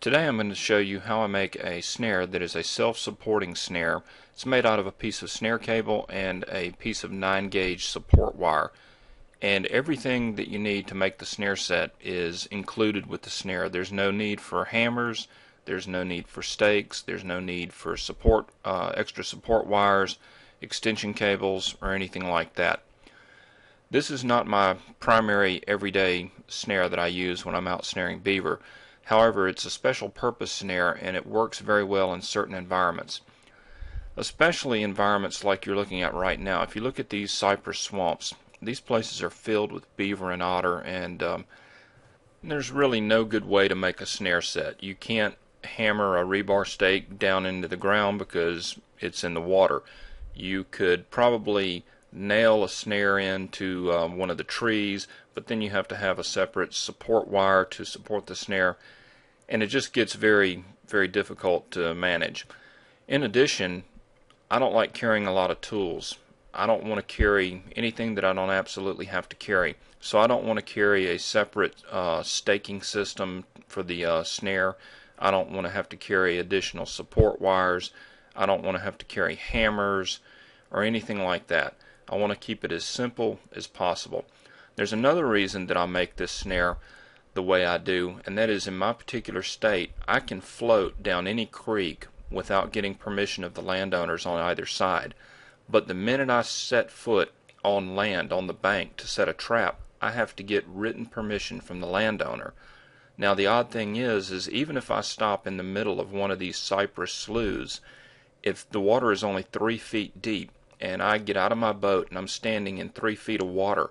Today I'm going to show you how I make a snare that is a self-supporting snare. It's made out of a piece of snare cable and a piece of 9-gauge support wire. And everything that you need to make the snare set is included with the snare. There's no need for hammers, there's no need for stakes, there's no need for extra support wires, extension cables, or anything like that. This is not my primary everyday snare that I use when I'm out snaring beaver. However, it's a special purpose snare and it works very well in certain environments. Especially environments like you're looking at right now. If you look at these cypress swamps, these places are filled with beaver and otter, and there's really no good way to make a snare set. You can't hammer a rebar stake down into the ground because it's in the water. You could probably nail a snare into one of the trees, but then you have to have a separate support wire to support the snare, and it just gets very, very difficult to manage. In addition, I don't like carrying a lot of tools. I don't want to carry anything that I don't absolutely have to carry. So I don't want to carry a separate staking system for the snare. I don't want to have to carry additional support wires. I don't want to have to carry hammers or anything like that. I want to keep it as simple as possible. There's another reason that I make this snare the way I do, and that is in my particular state, I can float down any creek without getting permission of the landowners on either side. But the minute I set foot on land, on the bank, to set a trap, I have to get written permission from the landowner. Now the odd thing is even if I stop in the middle of one of these cypress sloughs, if the water is only 3 feet deep, and I get out of my boat and I'm standing in 3 feet of water,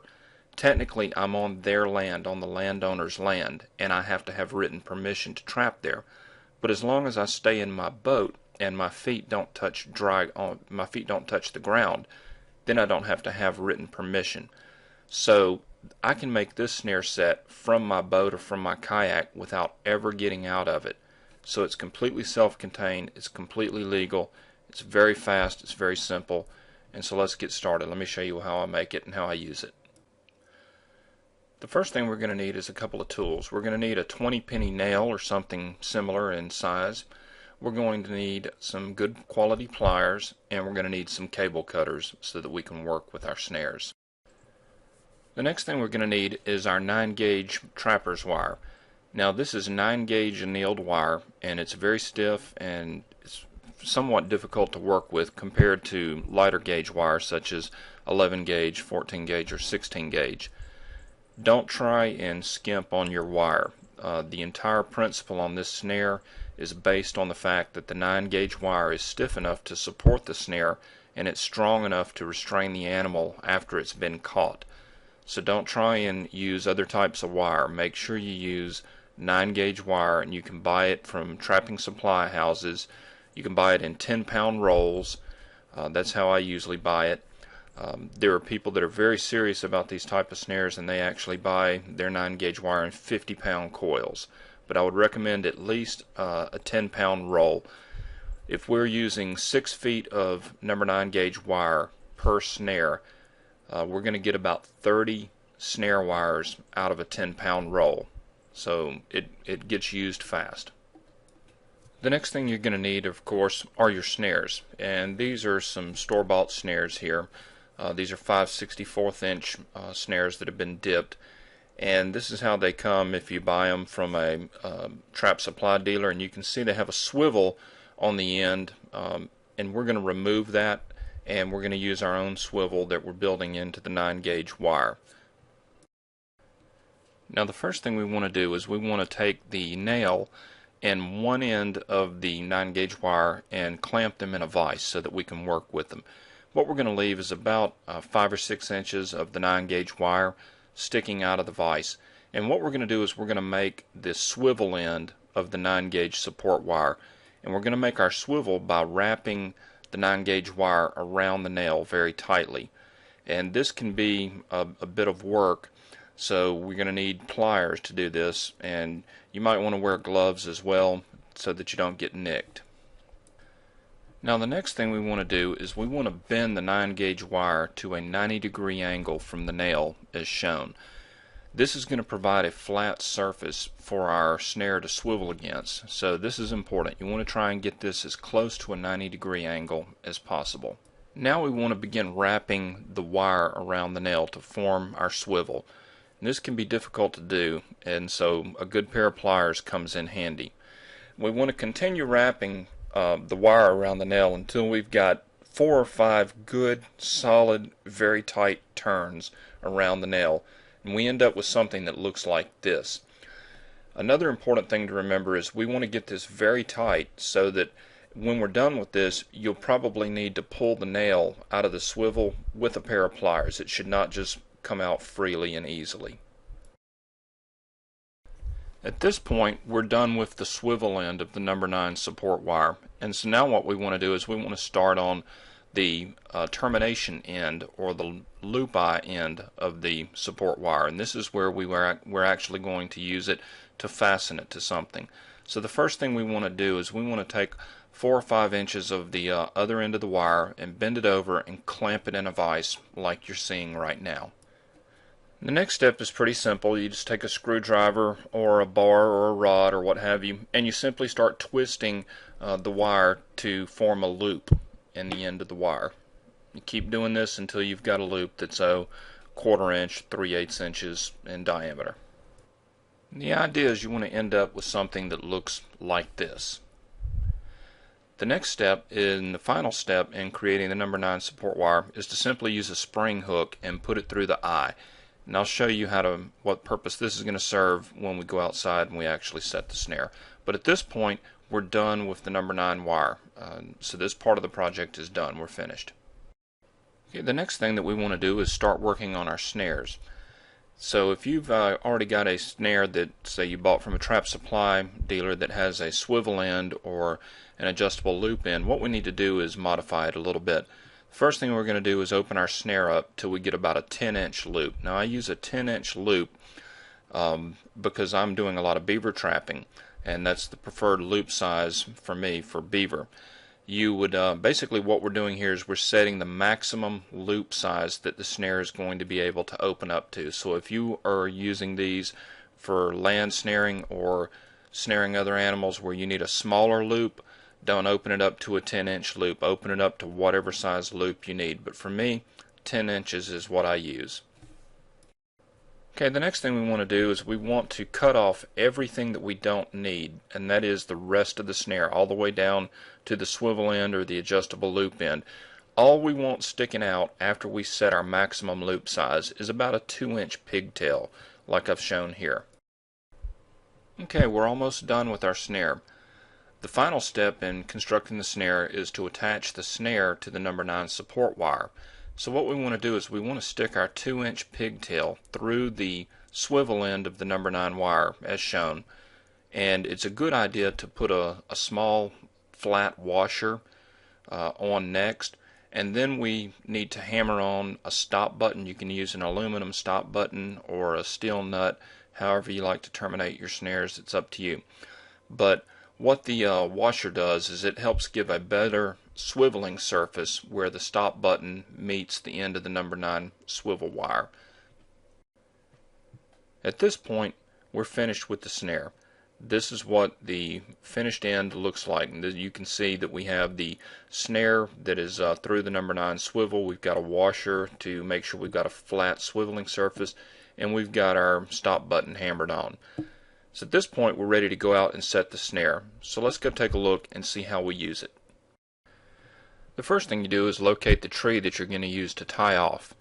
technically I'm on their land, on the landowner's land, and I have to have written permission to trap there. But as long as I stay in my boat and my feet don't touch the ground, then I don't have to have written permission. So I can make this snare set from my boat or from my kayak without ever getting out of it. So it's completely self-contained, it's completely legal, it's very fast, it's very simple. And so let's get started. Let me show you how I make it and how I use it. The first thing we're going to need is a couple of tools. We're going to need a 20-penny nail or something similar in size. We're going to need some good quality pliers, and we're going to need some cable cutters so that we can work with our snares. The next thing we're going to need is our 9-gauge trapper's wire. Now this is 9-gauge annealed wire, and it's very stiff and it's somewhat difficult to work with compared to lighter gauge wire such as 11 gauge, 14 gauge, or 16 gauge. Don't try and skimp on your wire. The entire principle on this snare is based on the fact that the 9-gauge wire is stiff enough to support the snare and it's strong enough to restrain the animal after it's been caught. So don't try and use other types of wire. Make sure you use 9-gauge wire, and you can buy it from trapping supply houses. You can buy it in 10-pound rolls. That's how I usually buy it. There are people that are very serious about these type of snares, and they actually buy their 9-gauge wire in 50-pound coils. But I would recommend at least a 10-pound roll. If we're using 6 feet of number 9-gauge wire per snare, we're going to get about 30 snare wires out of a 10-pound roll. So it gets used fast. The next thing you're going to need, of course, are your snares, and these are some store-bought snares here. These are 5/64 inch snares that have been dipped, and this is how they come if you buy them from a trap supply dealer. And you can see they have a swivel on the end, and we're going to remove that, and we're going to use our own swivel that we're building into the 9-gauge wire. Now the first thing we want to do is we want to take the nail and one end of the 9-gauge wire and clamp them in a vise so that we can work with them. What we're going to leave is about 5 or 6 inches of the 9-gauge wire sticking out of the vise. And what we're going to do is we're going to make this swivel end of the 9-gauge support wire. And we're going to make our swivel by wrapping the 9-gauge wire around the nail very tightly. And this can be a bit of work, so we're going to need pliers to do this, and you might want to wear gloves as well so that you don't get nicked. Now the next thing we want to do is we want to bend the 9-gauge wire to a 90-degree angle from the nail as shown. This is going to provide a flat surface for our snare to swivel against, so this is important. You want to try and get this as close to a 90-degree angle as possible. Now we want to begin wrapping the wire around the nail to form our swivel. And this can be difficult to do, and so a good pair of pliers comes in handy. We want to continue wrapping the wire around the nail until we've got 4 or 5 good, solid, very tight turns around the nail, and we end up with something that looks like this. Another important thing to remember is we want to get this very tight so that when we're done with this, you'll probably need to pull the nail out of the swivel with a pair of pliers. It should not just come out freely and easily. At this point, we're done with the swivel end of the number 9 support wire, and so now what we want to do is we want to start on the termination end, or the loop eye end of the support wire, and this is where we're actually going to use it to fasten it to something. So the first thing we want to do is we want to take 4 or 5 inches of the other end of the wire and bend it over and clamp it in a vise like you're seeing right now. The next step is pretty simple. You just take a screwdriver or a bar or a rod or what have you, and you simply start twisting the wire to form a loop in the end of the wire. You keep doing this until you've got a loop that's a 1/4 inch, 3/8 inches in diameter. And the idea is you want to end up with something that looks like this. The next step, and the final step in creating the number 9 support wire, is to simply use a spring hook and put it through the eye. And I'll show you what purpose this is going to serve when we go outside and we actually set the snare. But at this point, we're done with the number 9 wire. So this part of the project is done. We're finished. Okay, the next thing that we want to do is start working on our snares. So if you've already got a snare that, say, you bought from a trap supply dealer that has a swivel end or an adjustable loop end, what we need to do is modify it a little bit. The first thing we're going to do is open our snare up till we get about a 10-inch loop. Now I use a 10-inch loop because I'm doing a lot of beaver trapping, and that's the preferred loop size for me for beaver. You would basically, what we're doing here is we're setting the maximum loop size that the snare is going to be able to open up to. So if you are using these for land snaring or snaring other animals where you need a smaller loop, don't open it up to a 10-inch loop. Open it up to whatever size loop you need. But for me, 10 inches is what I use. Okay, the next thing we want to do is we want to cut off everything that we don't need, and that is the rest of the snare, all the way down to the swivel end or the adjustable loop end. All we want sticking out after we set our maximum loop size is about a 2-inch pigtail, like I've shown here. Okay, we're almost done with our snare. The final step in constructing the snare is to attach the snare to the number 9 support wire. So what we want to do is we want to stick our 2-inch pigtail through the swivel end of the number 9 wire as shown, and it's a good idea to put a small flat washer on next, and then we need to hammer on a stop button. You can use an aluminum stop button or a steel nut, however you like to terminate your snares, it's up to you. But what the washer does is it helps give a better swiveling surface where the stop button meets the end of the number 9 swivel wire. At this point, we're finished with the snare. This is what the finished end looks like. And you can see that we have the snare that is through the number 9 swivel. We've got a washer to make sure we've got a flat swiveling surface, and we've got our stop button hammered on. So at this point, we're ready to go out and set the snare. So let's go take a look and see how we use it. The first thing you do is locate the tree that you're going to use to tie off.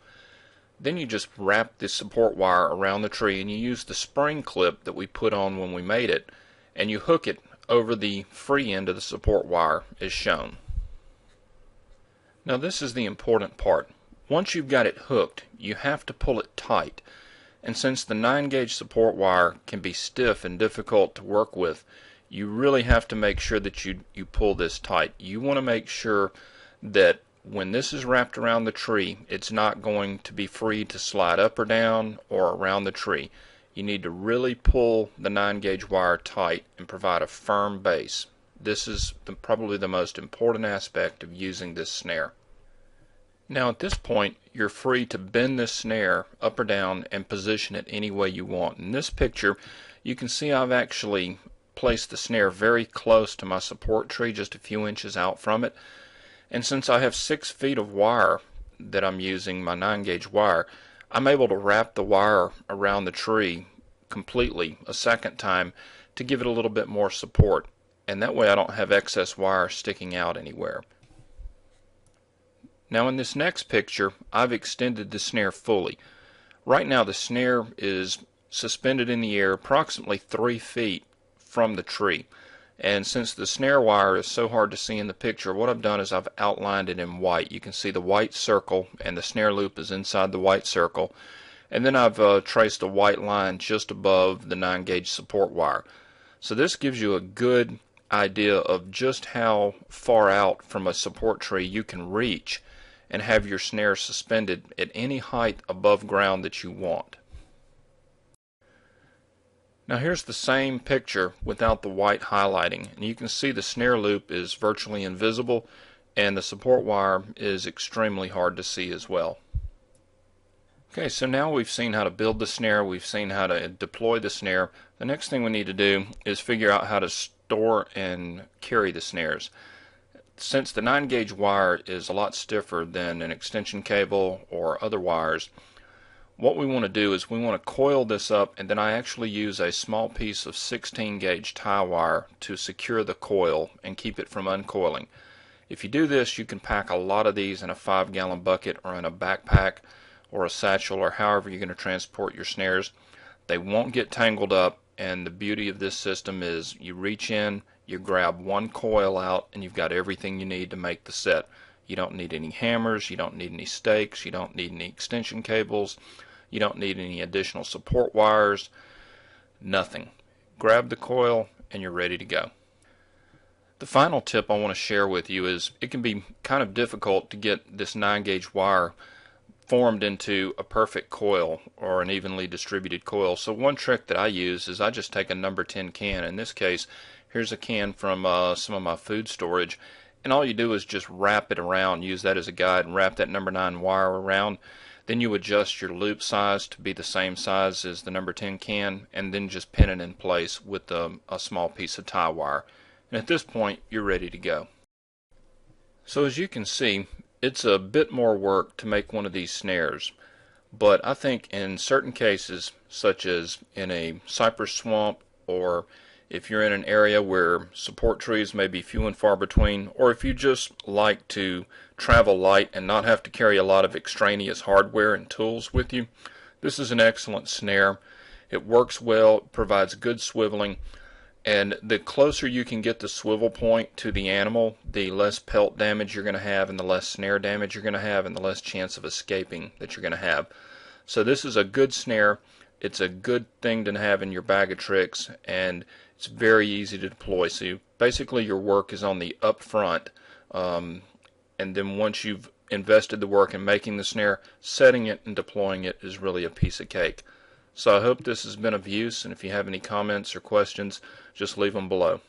Then you just wrap the support wire around the tree, and you use the spring clip that we put on when we made it, and you hook it over the free end of the support wire as shown. Now this is the important part. Once you've got it hooked, you have to pull it tight. And since the 9-gauge support wire can be stiff and difficult to work with, you really have to make sure that you pull this tight. You want to make sure that when this is wrapped around the tree, it's not going to be free to slide up or down or around the tree. You need to really pull the 9-gauge wire tight and provide a firm base. This is probably the most important aspect of using this snare. Now at this point you're free to bend this snare up or down and position it any way you want. In this picture you can see I've actually placed the snare very close to my support tree, just a few inches out from it. And since I have 6 feet of wire that I'm using, my 9-gauge wire, I'm able to wrap the wire around the tree completely a second time to give it a little bit more support. And that way I don't have excess wire sticking out anywhere. Now in this next picture, I've extended the snare fully. Right now the snare is suspended in the air approximately 3 feet from the tree. And since the snare wire is so hard to see in the picture, what I've done is I've outlined it in white. You can see the white circle, and the snare loop is inside the white circle. And then I've traced a white line just above the 9-gauge support wire. So this gives you a good idea of just how far out from a support tree you can reach and have your snare suspended at any height above ground that you want. Now here's the same picture without the white highlighting, and you can see the snare loop is virtually invisible and the support wire is extremely hard to see as well. Okay, so now we've seen how to build the snare, we've seen how to deploy the snare. The next thing we need to do is figure out how to store and carry the snares. Since the 9-gauge wire is a lot stiffer than an extension cable or other wires, what we want to do is we want to coil this up, and then I actually use a small piece of 16-gauge tie wire to secure the coil and keep it from uncoiling. If you do this, you can pack a lot of these in a 5-gallon bucket or in a backpack or a satchel or however you're going to transport your snares. They won't get tangled up, and the beauty of this system is you reach in, you grab one coil out, and you've got everything you need to make the set. You don't need any hammers, you don't need any stakes, you don't need any extension cables, you don't need any additional support wires, nothing. Grab the coil and you're ready to go. The final tip I want to share with you is it can be kind of difficult to get this 9-gauge wire formed into a perfect coil or an evenly distributed coil. So one trick that I use is I just take a number 10 can. In this case, here's a can from some of my food storage, and all you do is just wrap it around, use that as a guide, and wrap that number 9 wire around. Then you adjust your loop size to be the same size as the number 10 can, and then just pin it in place with a small piece of tie wire. And at this point, you're ready to go. So as you can see, it's a bit more work to make one of these snares, but I think in certain cases, such as in a cypress swamp, or if you're in an area where support trees may be few and far between, or if you just like to travel light and not have to carry a lot of extraneous hardware and tools with you, this is an excellent snare. It works well, it provides good swiveling, and the closer you can get the swivel point to the animal, the less pelt damage you're going to have, and the less snare damage you're going to have, and the less chance of escaping that you're going to have. So this is a good snare. It's a good thing to have in your bag of tricks, and it's very easy to deploy. So basically your work is on the up front, and then once you've invested the work in making the snare, setting it and deploying it is really a piece of cake. So I hope this has been of use, and if you have any comments or questions, just leave them below.